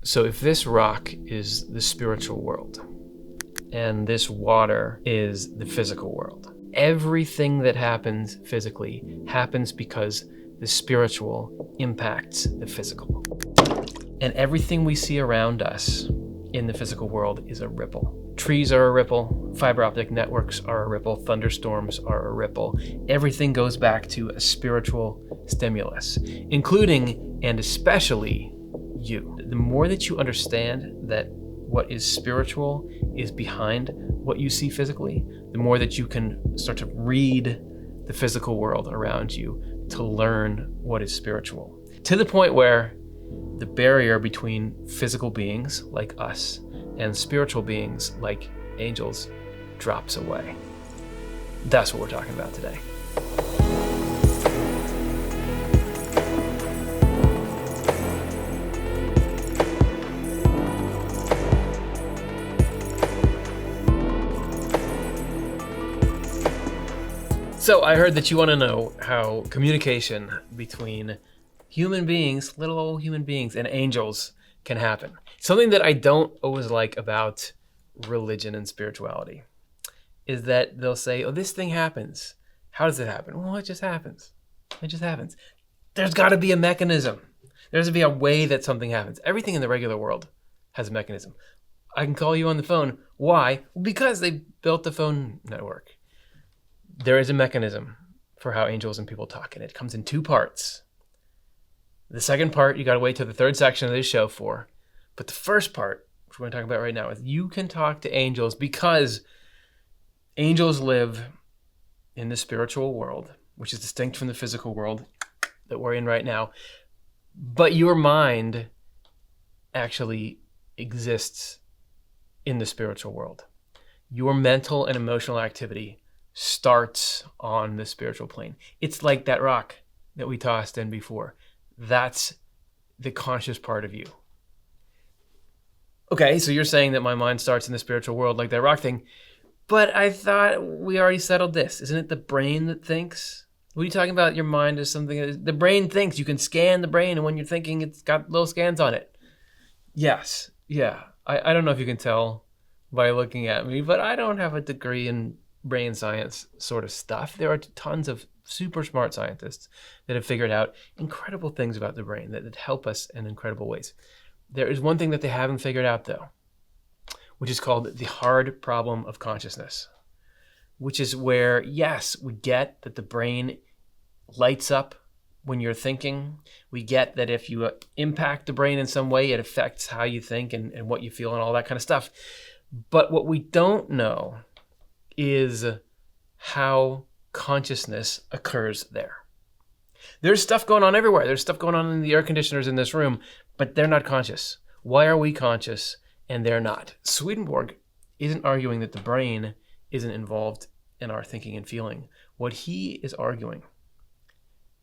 So if this rock is the spiritual world and this water is the physical world, everything that happens physically happens because the spiritual impacts the physical. And everything we see around us in the physical world is a ripple. Trees are a ripple, fiber optic networks are a ripple, thunderstorms are a ripple. Everything goes back to a spiritual stimulus, including and especially you. The more that you understand that what is spiritual is behind what you see physically, the more that you can start to read the physical world around you to learn what is spiritual. To the point where the barrier between physical beings like us and spiritual beings like angels drops away. That's what we're talking about today. So I heard that you want to know how communication between human beings, little old human beings, and angels can happen. Something that I don't always like about religion and spirituality is that they'll say, oh, this thing happens. How does it happen? Well, it just happens. It just happens. There's got to be a mechanism. There's got to be a way that something happens. Everything in the regular world has a mechanism. I can call you on the phone. Why? Well, because they built the phone network. There is a mechanism for how angels and people talk, and it comes in two parts. The second part, you got to wait till the third section of this show for. But the first part, which we're going to talk about right now, is you can talk to angels because angels live in the spiritual world, which is distinct from the physical world that we're in right now. But your mind actually exists in the spiritual world. Your mental and emotional activity starts on the spiritual plane. It's like that rock that we tossed in before. That's the conscious part of you. Okay, so you're saying that my mind starts in the spiritual world like that rock thing, but I thought we already settled this. Isn't it the brain that thinks? What are you talking about? Your mind is something, the brain thinks. You can scan the brain, and when you're thinking, it's got little scans on it. Yes, yeah. I don't know if you can tell by looking at me, but I don't have a degree in brain science sort of stuff. There are tons of super smart scientists that have figured out incredible things about the brain that help us in incredible ways. There is one thing that they haven't figured out, though, which is called the hard problem of consciousness, which is where, yes, we get that the brain lights up when you're thinking. We get that if you impact the brain in some way, it affects how you think and what you feel and all that kind of stuff. But what we don't know is how consciousness occurs there. There's stuff going on everywhere. There's stuff going on in the air conditioners in this room, but they're not conscious. Why are we conscious and they're not? Swedenborg isn't arguing that the brain isn't involved in our thinking and feeling. What he is arguing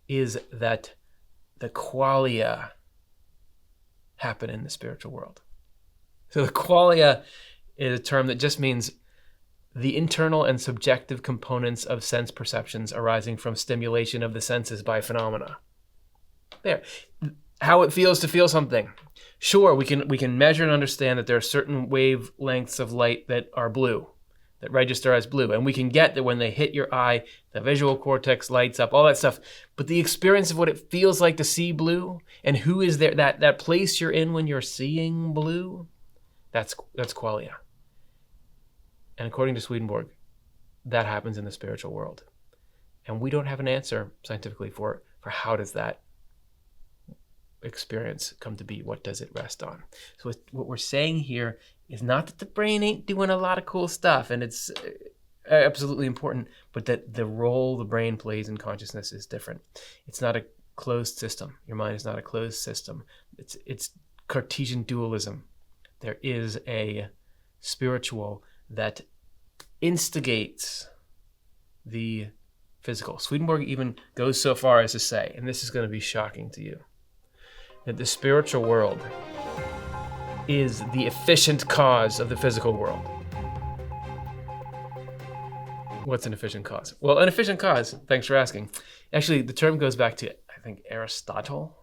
is that the qualia happen in the spiritual world. So the qualia is a term that just means the internal and subjective components of sense perceptions arising from stimulation of the senses by phenomena. There. How it feels to feel something. Sure, we can measure and understand that there are certain wavelengths of light that are blue, that register as blue. And we can get that when they hit your eye, the visual cortex lights up, all that stuff. But the experience of what it feels like to see blue and who is there, that place you're in when you're seeing blue, that's qualia. And according to Swedenborg, that happens in the spiritual world. And we don't have an answer scientifically for how does that experience come to be? What does it rest on? So what we're saying here is not that the brain ain't doing a lot of cool stuff, and it's absolutely important, but that the role the brain plays in consciousness is different. It's not a closed system. Your mind is not a closed system. It's Cartesian dualism. There is a spiritual that instigates the physical. Swedenborg even goes so far as to say, and this is going to be shocking to you, that the spiritual world is the efficient cause of the physical world. What's an efficient cause? Well, an efficient cause, thanks for asking. Actually, the term goes back to, I think Aristotle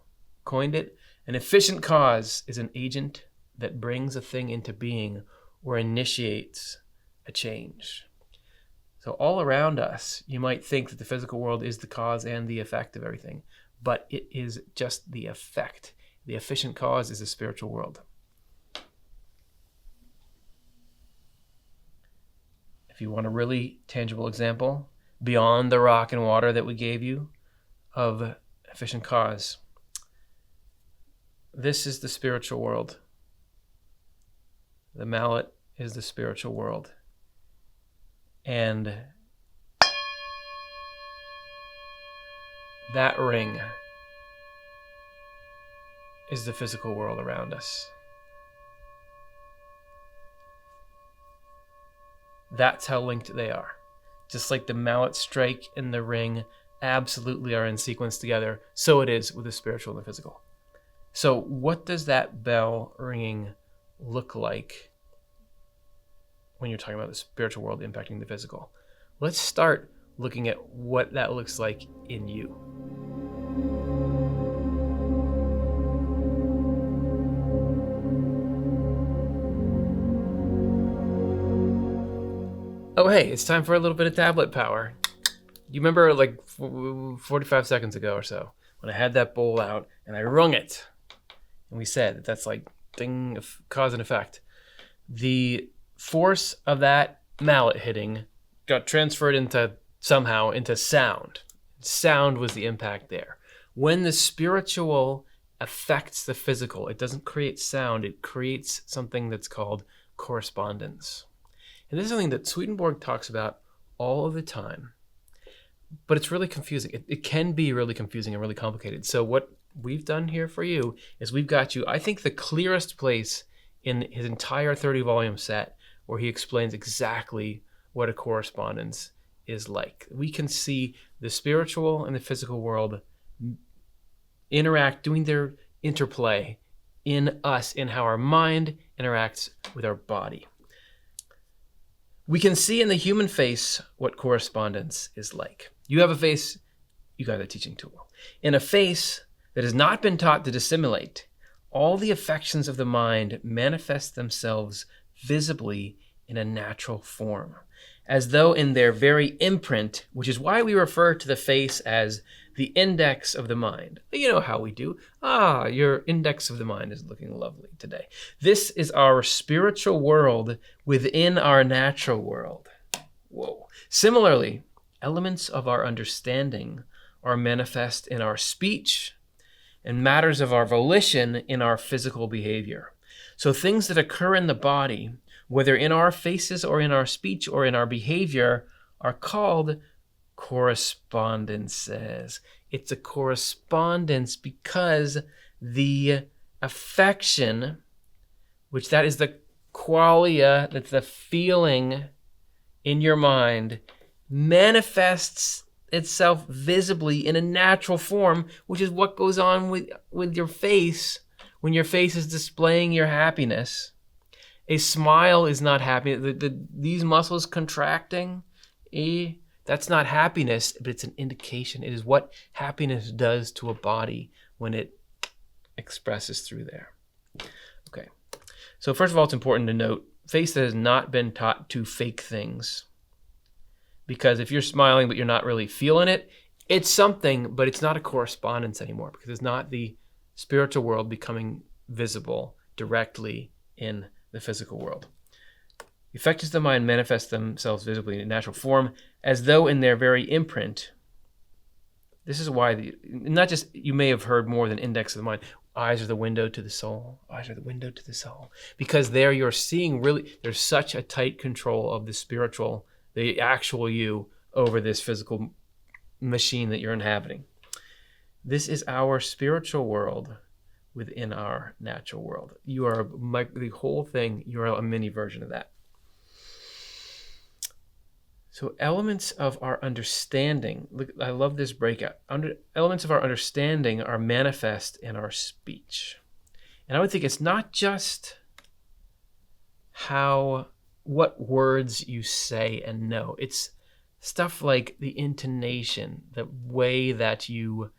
coined it, An efficient cause is an agent that brings a thing into being or initiates a change. So all around us, you might think that the physical world is the cause and the effect of everything, but it is just the effect. The efficient cause is the spiritual world. If you want a really tangible example, beyond the rock and water that we gave you of efficient cause, this is the spiritual world. The mallet is the spiritual world. And that ring is the physical world around us. That's how linked they are. Just like the mallet strike and the ring absolutely are in sequence together, so it is with the spiritual and the physical. So what does that bell ringing look like when you're talking about the spiritual world impacting the physical? Let's start looking at what that looks like in you. Oh, hey, it's time for a little bit of tablet power. You remember like 45 seconds ago or so when I had that bowl out and I wrung it and we said that that's like ding, cause and effect. The force of that mallet hitting got transferred into sound. Sound was the impact there. When the spiritual affects the physical, it doesn't create sound, it creates something that's called correspondence. And this is something that Swedenborg talks about all of the time, but it's really confusing. It can be really confusing and really complicated. So what we've done here for you is we've got you, I think, the clearest place in his entire 30-volume set where he explains exactly what a correspondence is like. We can see the spiritual and the physical world interact, doing their interplay in us, in how our mind interacts with our body. We can see in the human face what correspondence is like. You have a face, you got a teaching tool. In a face that has not been taught to dissimulate, all the affections of the mind manifest themselves visibly in a natural form, as though in their very imprint, which is why we refer to the face as the index of the mind. You know how we do. Your index of the mind is looking lovely today. This is our spiritual world within our natural world. Whoa. Similarly, elements of our understanding are manifest in our speech and matters of our volition in our physical behavior. So things that occur in the body, whether in our faces or in our speech or in our behavior, are called correspondences. It's a correspondence because the affection, which that is the qualia, that's the feeling in your mind, manifests itself visibly in a natural form, which is what goes on with your face when your face is displaying your happiness. A smile is not happiness. These muscles contracting, that's not happiness, but it's an indication. It is what happiness does to a body when it expresses through there. Okay. So first of all, it's important to note, face that has not been taught to fake things. Because if you're smiling but you're not really feeling it, it's something, but it's not a correspondence anymore because it's not the spiritual world becoming visible directly in the physical world. The affections of the mind manifest themselves visibly in a natural form, as though in their very imprint. This is why, not just, you may have heard more than index of the mind, eyes are the window to the soul. Eyes are the window to the soul. Because there you're seeing really, there's such a tight control of the spiritual, the actual you, over this physical machine that you're inhabiting. This is our spiritual world within our natural world. You are the whole thing, you are a mini version of that. So elements of our understanding, look, I love this breakout. Elements of our understanding are manifest in our speech. And I would think it's not just what words you say and know. It's stuff like the intonation, the way that you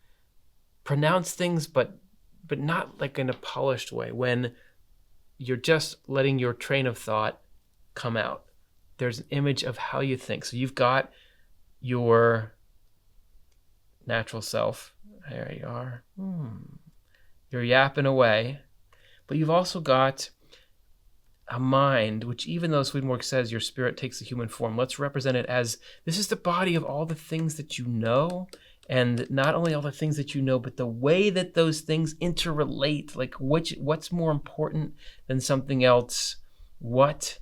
pronounce things, but but not like in a polished way. When you're just letting your train of thought come out, there's an image of how you think. So you've got your natural self. There you are. You're yapping away. But you've also got a mind, which even though Swedenborg says your spirit takes a human form, let's represent it as this is the body of all the things that you know. And not only all the things that you know, but the way that those things interrelate, like what's more important than something else? What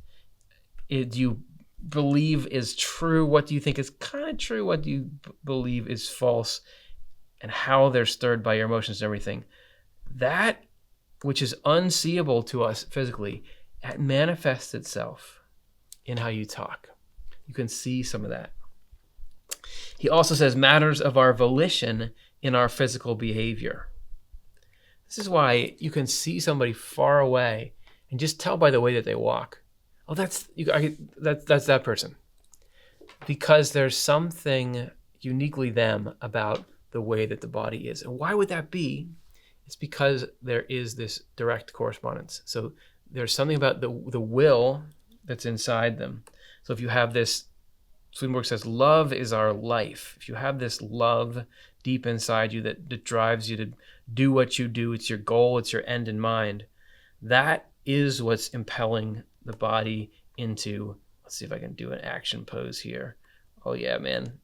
do you believe is true? What do you think is kind of true? What do you believe is false? And how they're stirred by your emotions and everything. That which is unseeable to us physically, it manifests itself in how you talk. You can see some of that. He also says matters of our volition in our physical behavior. This is why you can see somebody far away and just tell by the way that they walk. Oh, that's that person. Because there's something uniquely them about the way that the body is. And why would that be? It's because there is this direct correspondence. So there's something about the will that's inside them. So if you have this, Swedenborg says, love is our life. If you have this love deep inside you that drives you to do what you do, it's your goal, it's your end in mind, that is what's impelling the body into, let's see if I can do an action pose here. Oh yeah, man.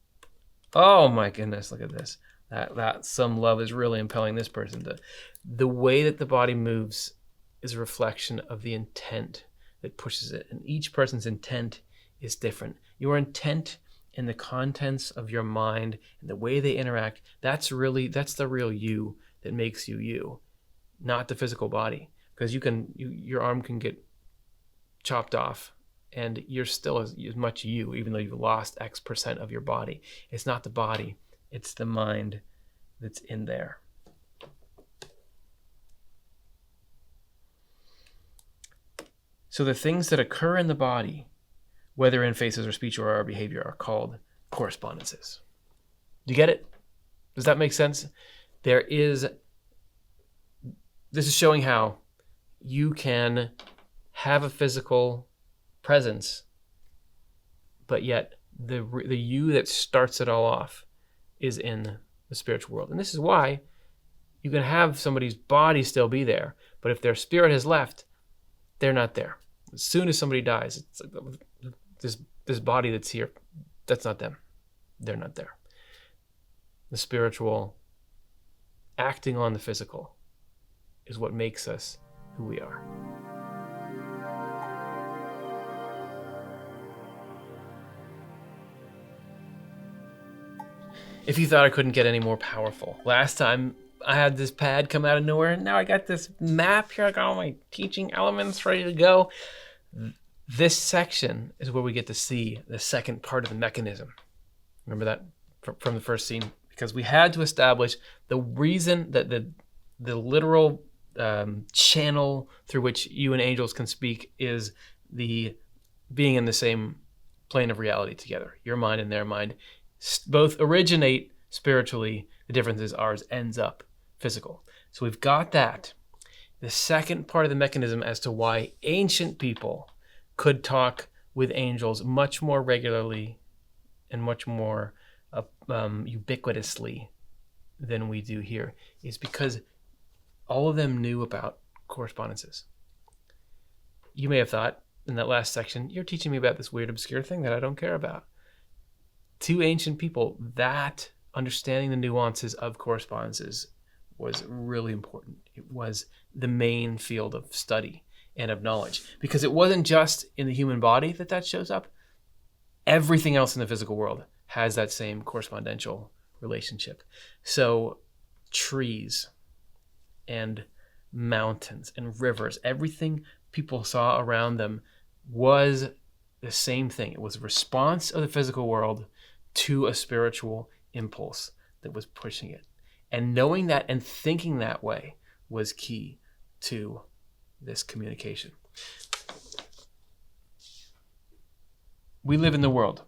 Oh my goodness, look at this. That some love is really impelling this person. The way that the body moves is a reflection of the intent that pushes it. And each person's intent is different. Your intent in the contents of your mind and the way they interact, that's the real you that makes you you, not the physical body. Because your arm can get chopped off and you're still as much you, even though you've lost X% of your body. It's not the body, it's the mind that's in there. So the things that occur in the body, whether in faces or speech or our behavior, are called correspondences. Do you get it? Does that make sense? This is showing how you can have a physical presence, but yet the you that starts it all off is in the spiritual world. And this is why you can have somebody's body still be there, but if their spirit has left, they're not there. As soon as somebody dies, it's like this body that's here, that's not them. They're not there. The spiritual acting on the physical is what makes us who we are. If you thought I couldn't get any more powerful, last time I had this pad come out of nowhere, and now I got this map here. I got all my teaching elements ready to go. This section is where we get to see the second part of the mechanism. Remember that from the first scene? Because we had to establish the reason that the literal channel through which you and angels can speak is the being in the same plane of reality together. Your mind and their mind both originate spiritually. The difference is ours ends up physical. So we've got that. The second part of the mechanism as to why ancient people could talk with angels much more regularly and much more ubiquitously than we do here is because all of them knew about correspondences. You may have thought in that last section, you're teaching me about this weird obscure thing that I don't care about. To ancient people, that understanding the nuances of correspondences was really important. It was the main field of study and of knowledge, because it wasn't just in the human body that shows up. Everything else in the physical world has that same correspondential relationship. So trees and mountains and rivers, everything people saw around them was the same thing. It was a response of the physical world to a spiritual impulse that was pushing it. And knowing that and thinking that way was key to this communication. We live in the world.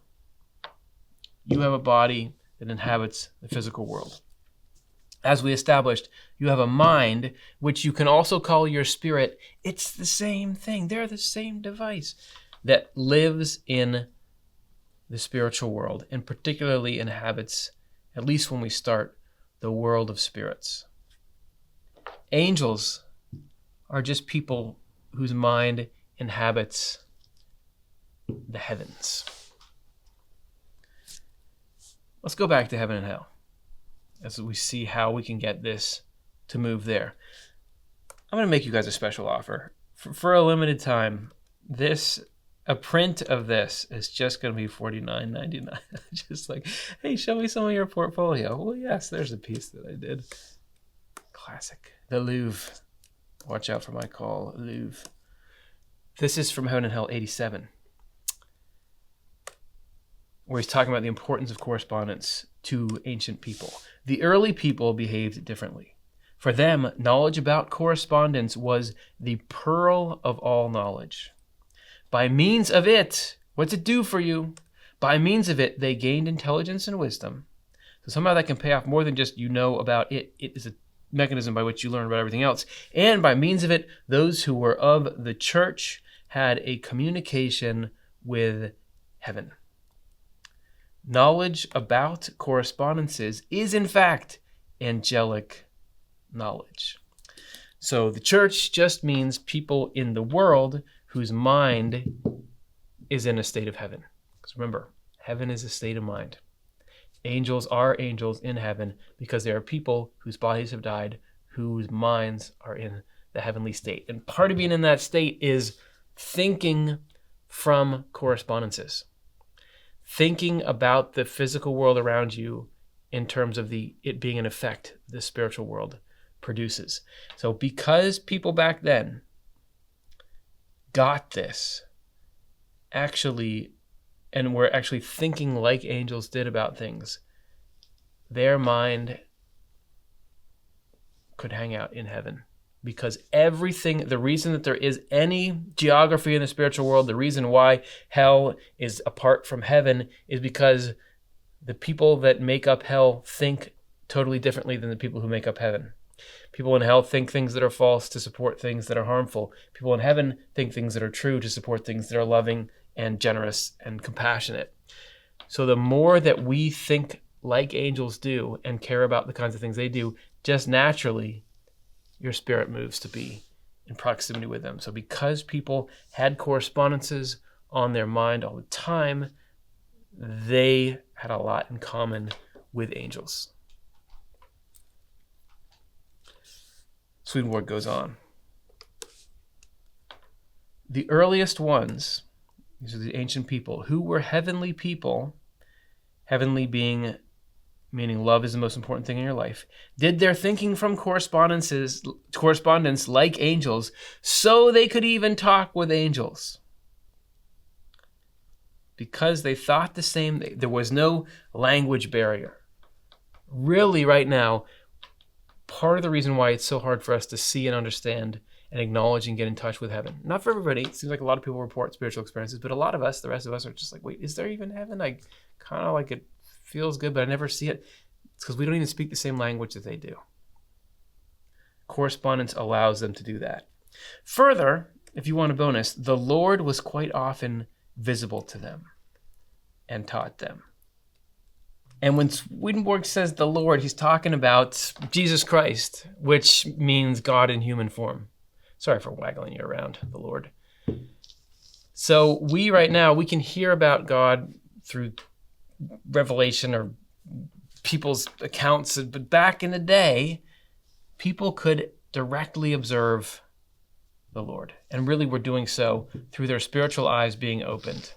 You have a body that inhabits the physical world. As we established, you have a mind, which you can also call your spirit. It's the same thing. They're the same device that lives in the spiritual world, and particularly inhabits, at least when we start, the world of spirits. Angels are just people whose mind inhabits the heavens. Let's go back to heaven and hell as we see how we can get this to move there. I'm going to make you guys a special offer. For a limited time, a print of this is just going to be $49.99. Just like, hey, show me some of your portfolio. Well, yes, there's a piece that I did. Classic. The Louvre. Watch out for my call, Louvre. This is from Heaven and Hell 87, where he's talking about the importance of correspondence to ancient people. The early people behaved differently. For them, knowledge about correspondence was the pearl of all knowledge. By means of it, what's it do for you? By means of it, they gained intelligence and wisdom. So somehow that can pay off more than just you know about it. It is a mechanism by which you learn about everything else. And by means of it, those who were of the church had a communication with heaven. Knowledge about correspondences is, in fact, angelic knowledge. So the church just means people in the world whose mind is in a state of heaven. Because remember, heaven is a state of mind. Angels are angels in heaven because they are people whose bodies have died, whose minds are in the heavenly state. And part of being in that state is thinking from correspondences. Thinking about the physical world around you in terms of it being an effect the spiritual world produces. So because people back then got this, actually, and were actually thinking like angels did about things, their mind could hang out in heaven. Because everything, the reason that there is any geography in the spiritual world, the reason why hell is apart from heaven is because the people that make up hell think totally differently than the people who make up heaven. People in hell think things that are false to support things that are harmful. People in heaven think things that are true to support things that are loving and generous and compassionate. So the more that we think like angels do and care about the kinds of things they do, just naturally, your spirit moves to be in proximity with them. So because people had correspondences on their mind all the time, they had a lot in common with angels. Swedenborg goes on. The earliest ones, these are the ancient people, who were heavenly people, heavenly meaning love is the most important thing in your life, did their thinking from correspondence like angels, so they could even talk with angels. Because they thought the same, there was no language barrier. Really, right now, part of the reason why it's so hard for us to see and understand and acknowledge and get in touch with heaven. Not for everybody. It seems like a lot of people report spiritual experiences, but a lot of us, the rest of us, are just like, wait, is there even heaven? I kind of like it feels good, but I never see it. It's because we don't even speak the same language that they do. Correspondence allows them to do that. Further, if you want a bonus, the Lord was quite often visible to them and taught them. And when Swedenborg says the Lord, he's talking about Jesus Christ, which means God in human form. Sorry for waggling you around, the Lord. So we right now, we can hear about God through revelation or people's accounts, but back in the day, people could directly observe the Lord, and really were doing so through their spiritual eyes being opened.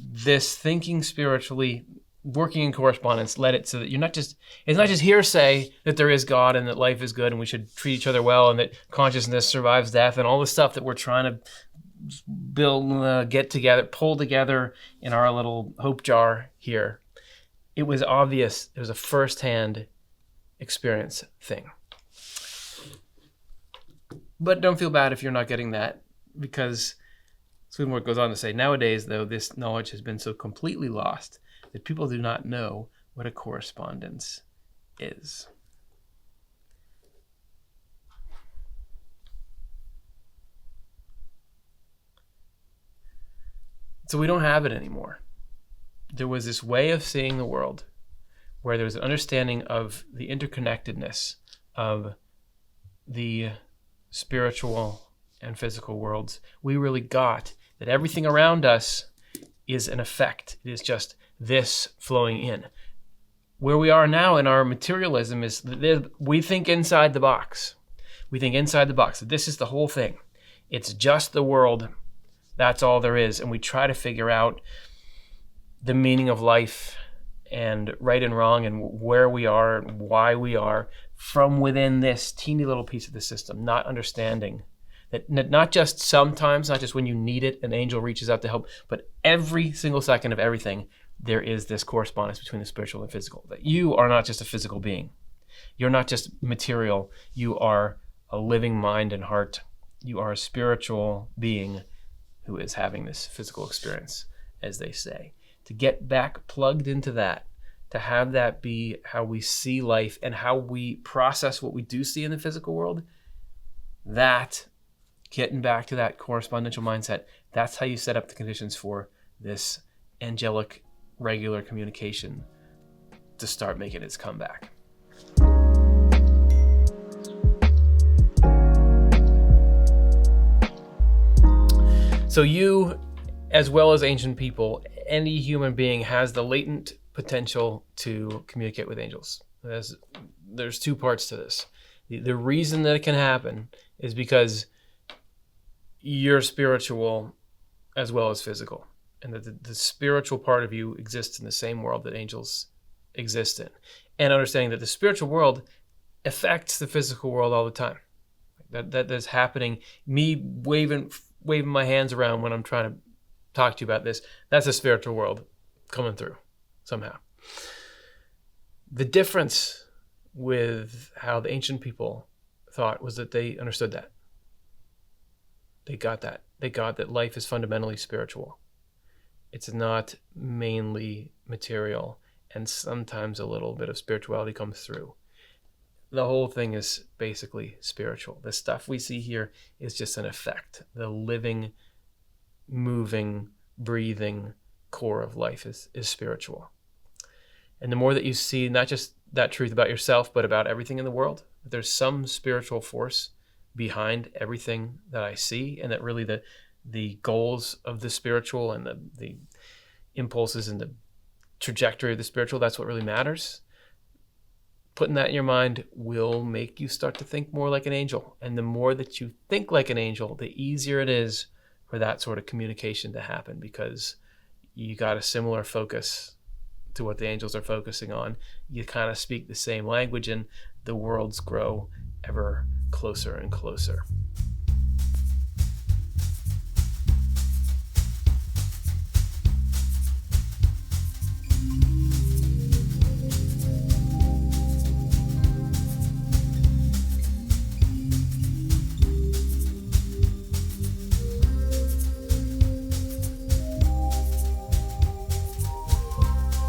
This thinking spiritually, working in correspondence, led it so that it's not just hearsay that there is God and that life is good and we should treat each other well and that consciousness survives death and all the stuff that we're trying to build, get together, pull together in our little hope jar here. It was obvious. It was a first-hand experience thing. But don't feel bad if you're not getting that, because Swedenborg goes on to say, nowadays, though, this knowledge has been so completely lost that people do not know what a correspondence is. So we don't have it anymore. There was this way of seeing the world where there was an understanding of the interconnectedness of the spiritual and physical worlds. We really got that everything around us is an effect. It is just this flowing in. Where we are now in our materialism is we think inside the box. We think inside the box that this is the whole thing. It's just the world. That's all there is. And we try to figure out the meaning of life and right and wrong and where we are and why we are from within this teeny little piece of the system, not understanding that not just sometimes, not just when you need it, an angel reaches out to help, but every single second of everything, there is this correspondence between the spiritual and physical, that you are not just a physical being. You're not just material. You are a living mind and heart. You are a spiritual being who is having this physical experience, as they say. To get back plugged into that, to have that be how we see life and how we process what we do see in the physical world, that, getting back to that correspondential mindset, that's how you set up the conditions for this angelic regular communication to start making its comeback. So you, as well as ancient people, any human being has the latent potential to communicate with angels. There's two parts to this. The reason that it can happen is because you're spiritual as well as physical, and that the spiritual part of you exists in the same world that angels exist in. And understanding that the spiritual world affects the physical world all the time. That's happening. Me waving my hands around when I'm trying to talk to you about this, that's a spiritual world coming through somehow. The difference with how the ancient people thought was that they understood that. They got that. They got that life is fundamentally spiritual. It's not mainly material, and sometimes a little bit of spirituality comes through. The whole thing is basically spiritual. The stuff we see here is just an effect. The living, moving, breathing core of life is spiritual. And the more that you see not just that truth about yourself, but about everything in the world, there's some spiritual force behind everything that I see, and that really the goals of the spiritual and the impulses and the trajectory of the spiritual, that's what really matters. Putting that in your mind will make you start to think more like an angel. And the more that you think like an angel, the easier it is for that sort of communication to happen, because you got a similar focus to what the angels are focusing on. You kind of speak the same language, and the worlds grow ever closer and closer.